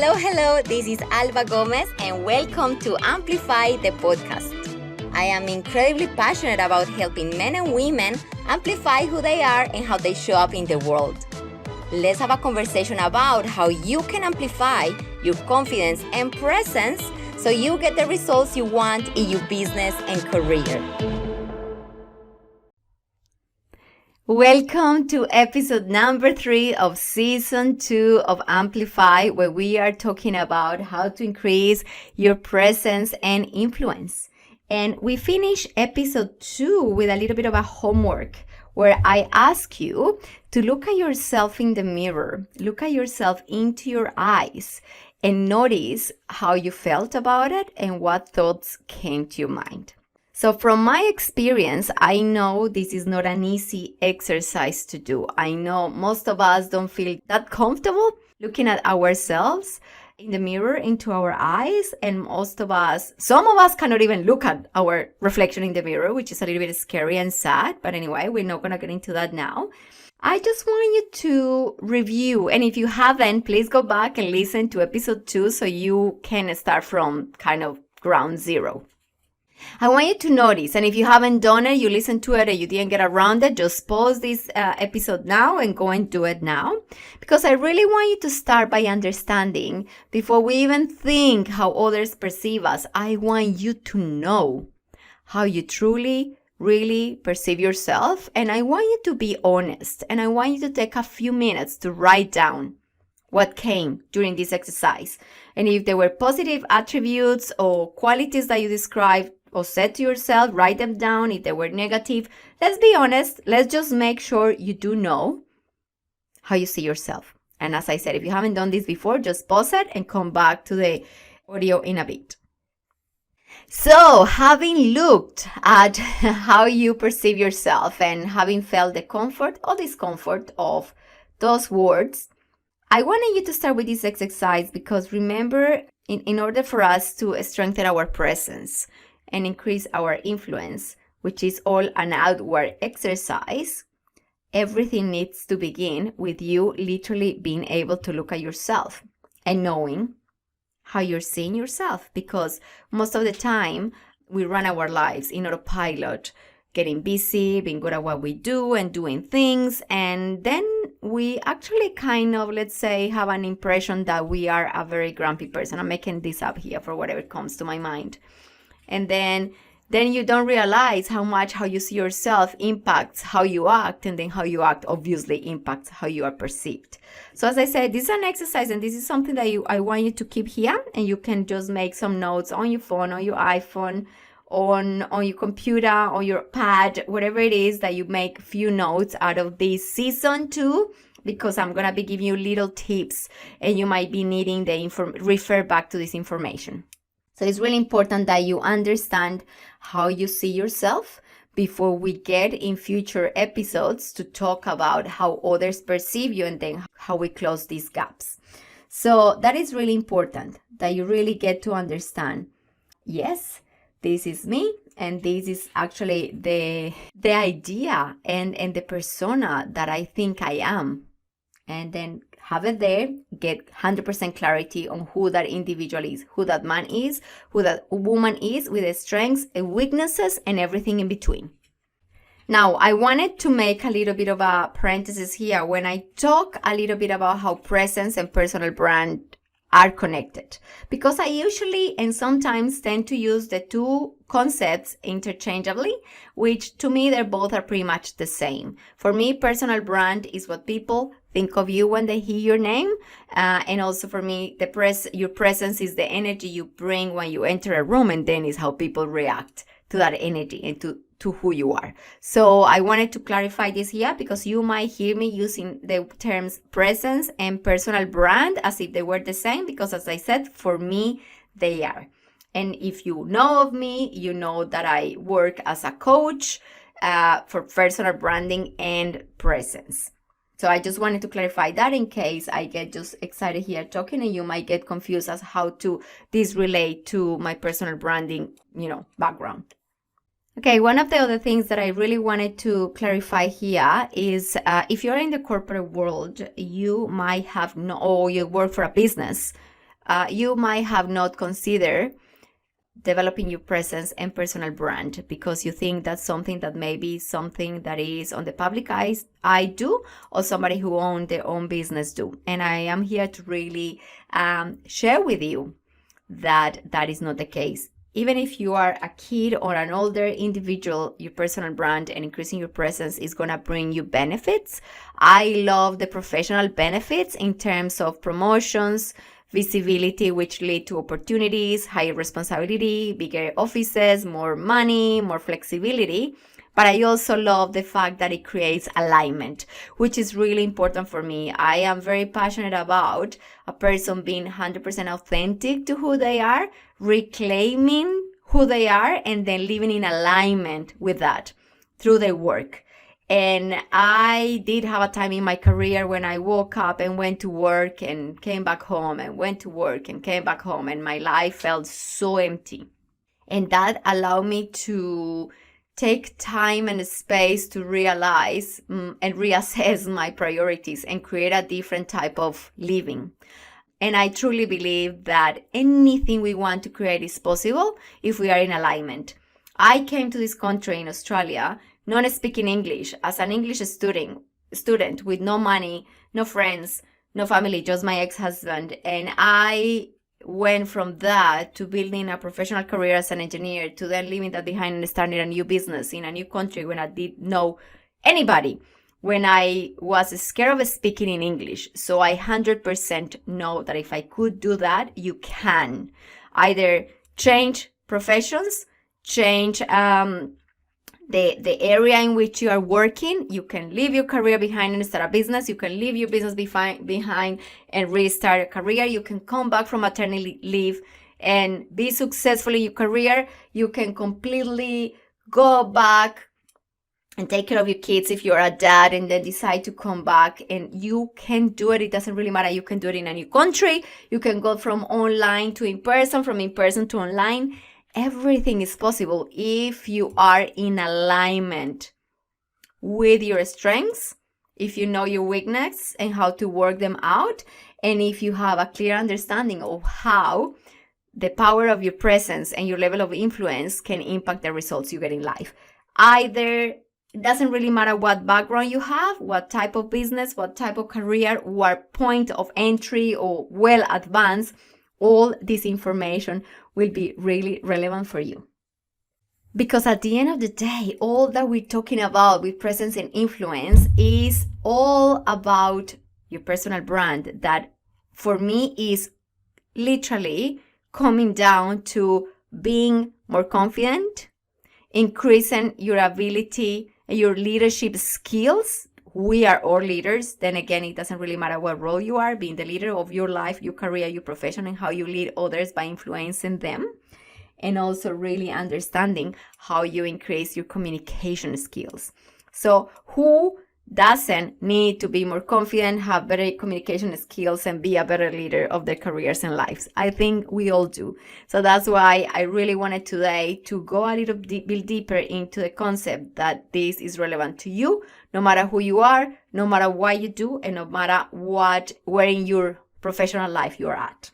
Hello, this is Alba Gomez and welcome to Amplify the podcast. I am incredibly passionate about helping men and women amplify who they are and how they show up in the world. Let's have a conversation about how you can amplify your confidence and presence so you get the results you want in your business and career. Welcome to episode number 3 of season 2 of Amplify, where we are talking about how to increase your presence and influence. And we finish episode 2 with a little bit of a homework where I ask you to look at yourself in the mirror, look at yourself into your eyes, and notice how you felt about it and what thoughts came to your mind. So from my experience, I know this is not an easy exercise to do. I know most of us don't feel that comfortable looking at ourselves in the mirror into our eyes, and some of us cannot even look at our reflection in the mirror, which is a little bit scary and sad. But anyway, we're not going to get into that now. I just want you to review, and if you haven't, please go back and listen to episode 2 so you can start from kind of ground zero. I want you to notice, and if you haven't done it, you listened to it and you didn't get around it, just pause this episode now and go and do it now. Because I really want you to start by understanding, before we even think how others perceive us, I want you to know how you truly, really perceive yourself. And I want you to be honest. And I want you to take a few minutes to write down what came during this exercise. And if there were positive attributes or qualities that you described or said to yourself, write them down. If they were negative, let's be honest. Let's just make sure you do know how you see yourself. And as I said, if you haven't done this before, just pause it and come back to the audio in a bit. So, having looked at how you perceive yourself and having felt the comfort or discomfort of those words, I wanted you to start with this exercise because remember, in order for us to strengthen our presence and increase our influence, which is all an outward exercise, everything needs to begin with you literally being able to look at yourself and knowing how you're seeing yourself. Because most of the time, we run our lives in autopilot, getting busy, being good at what we do and doing things. And then we actually kind of, let's say, have an impression that we are a very grumpy person. I'm making this up here for whatever comes to my mind. And then you don't realize how you see yourself impacts how you act, and then how you act obviously impacts how you are perceived. So as I said, this is an exercise, and this is something that I want you to keep here, and you can just make some notes on your phone, on your iPhone, on your computer, on your pad, whatever it is that you make few notes out of this season 2, because I'm going to be giving you little tips and you might be needing refer back to this information. So it's really important that you understand how you see yourself before we get in future episodes to talk about how others perceive you and then how we close these gaps. So that is really important, that you really get to understand, yes, this is me, and this is actually the idea and the persona that I think I am. And then have it there, get 100% clarity on who that individual is, who that man is, who that woman is, with the strengths and weaknesses and everything in between. Now, I wanted to make a little bit of a parenthesis here when I talk a little bit about how presence and personal brand are connected, because I usually and sometimes tend to use the two concepts interchangeably, which to me they both are pretty much the same. For me, personal brand is what people think of you when they hear your name, and also for me, your presence is the energy you bring when you enter a room, and then is how people react to that energy and to who you are. So I wanted to clarify this here because you might hear me using the terms presence and personal brand as if they were the same, because as I said, for me, they are. And if you know of me, you know that I work as a coach for personal branding and presence. So I just wanted to clarify that in case I get just excited here talking and you might get confused as how to this relate to my personal branding, background. Okay, one of the other things that I really wanted to clarify here is if you're in the corporate world, you might have or you work for a business you might have not considered developing your presence and personal brand because you think that's something that maybe something that is on the public eye do, or somebody who owns their own business do. And I am here to really share with you that that is not the case. Even if you are a kid or an older individual, your personal brand and increasing your presence is going to bring you benefits. I love the professional benefits in terms of promotions, visibility, which lead to opportunities, higher responsibility, bigger offices, more money, more flexibility. But I also love the fact that it creates alignment, which is really important for me. I am very passionate about a person being 100% authentic to who they are, reclaiming who they are, and then living in alignment with that through their work. And I did have a time in my career when I woke up and went to work and came back home and went to work and came back home, and my life felt so empty. And that allowed me to take time and space to realize and reassess my priorities and create a different type of living. And I truly believe that anything we want to create is possible if we are in alignment. I came to this country in Australia not speaking English as an English student with no money, no friends, no family, just my ex-husband. And I went from that to building a professional career as an engineer, to then leaving that behind and starting a new business in a new country when I didn't know anybody, when I was scared of speaking in English. So I 100% know that if I could do that, you can either change professions, change the area in which you are working. You can leave your career behind and start a business. You can leave your business behind and restart a career. You can come back from maternity leave and be successful in your career. You can completely go back and take care of your kids if you're a dad and then decide to come back, and you can do it. It doesn't really matter. You can do it in a new country. You can go from online to in person, from in person to online. Everything is possible if you are in alignment with your strengths, if you know your weaknesses and how to work them out, and if you have a clear understanding of how the power of your presence and your level of influence can impact the results you get in life. It doesn't really matter what background you have, what type of business, what type of career, what point of entry or well advanced, all this information will be really relevant for you. Because at the end of the day, all that we're talking about with presence and influence is all about your personal brand, that for me is literally coming down to being more confident, increasing your ability and your leadership skills. We are all leaders. Then again, it doesn't really matter what role you are, being the leader of your life, your career, your profession, and how you lead others by influencing them. And also really understanding how you increase your communication skills. So who doesn't need to be more confident, have better communication skills, and be a better leader of their careers and lives? I think we all do. So that's why I really wanted today to go a little bit deeper into the concept that this is relevant to you, no matter who you are, no matter what you do, and no matter where in your professional life you're at.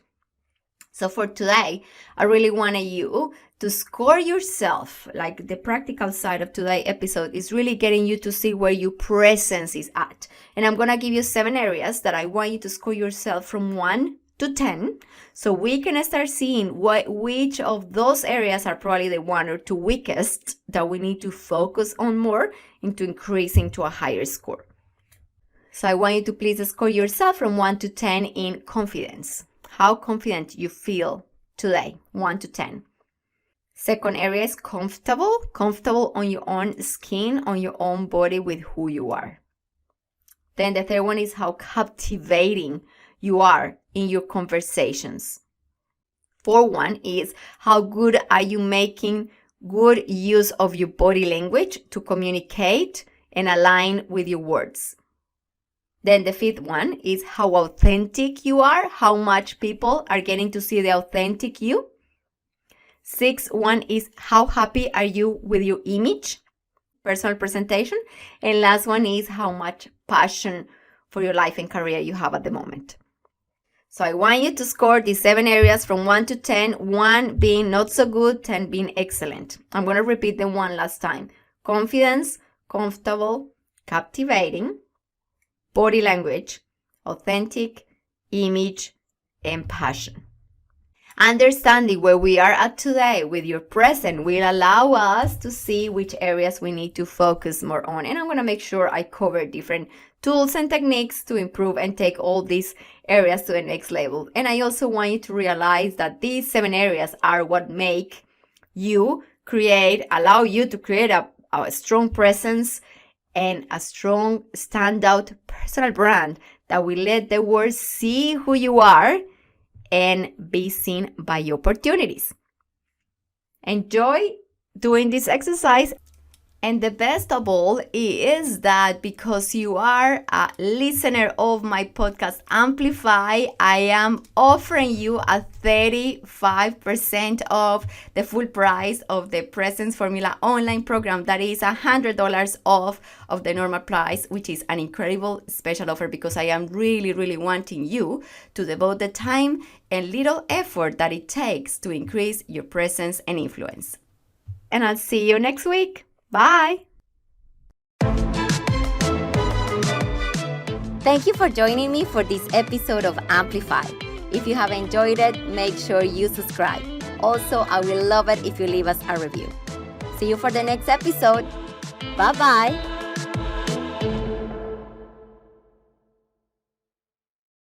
So for today, I really wanted you to score yourself. Like, the practical side of today's episode is really getting you to see where your presence is at. And I'm going to give you 7 areas that I want you to score yourself from 1 to 10. So we can start seeing which of those areas are probably the 1 or 2 weakest that we need to focus on more into increasing to a higher score. So I want you to please score yourself from 1 to 10 in confidence. How confident you feel today, 1 to 10. Second area is comfortable on your own skin, on your own body with who you are. Then the third one is how captivating you are in your conversations. Fourth one is how good are you making good use of your body language to communicate and align with your words. Then the fifth one is how authentic you are, how much people are getting to see the authentic you. Sixth one is how happy are you with your image, personal presentation. And last one is how much passion for your life and career you have at the moment. So I want you to score these 7 areas from 1 to 10, 1 being not so good, 10 being excellent. I'm going to repeat them one last time. Confidence, comfortable, captivating, body language, authentic, image, and passion. Understanding where we are at today with your present will allow us to see which areas we need to focus more on. And I'm going to make sure I cover different tools and techniques to improve and take all these areas to the next level. And I also want you to realize that these 7 areas are what make allow you to create a strong presence and a strong standout personal brand that will let the world see who you are and be seen by your opportunities. Enjoy doing this exercise. And the best of all is that because you are a listener of my podcast Amplify, I am offering you a 35% off the full price of the Presence Formula online program. That is $100 off of the normal price, which is an incredible special offer because I am really, really wanting you to devote the time and little effort that it takes to increase your presence and influence. And I'll see you next week. Bye! Thank you for joining me for this episode of Amplify. If you have enjoyed it, make sure you subscribe. Also, I will love it if you leave us a review. See you for the next episode. Bye-bye!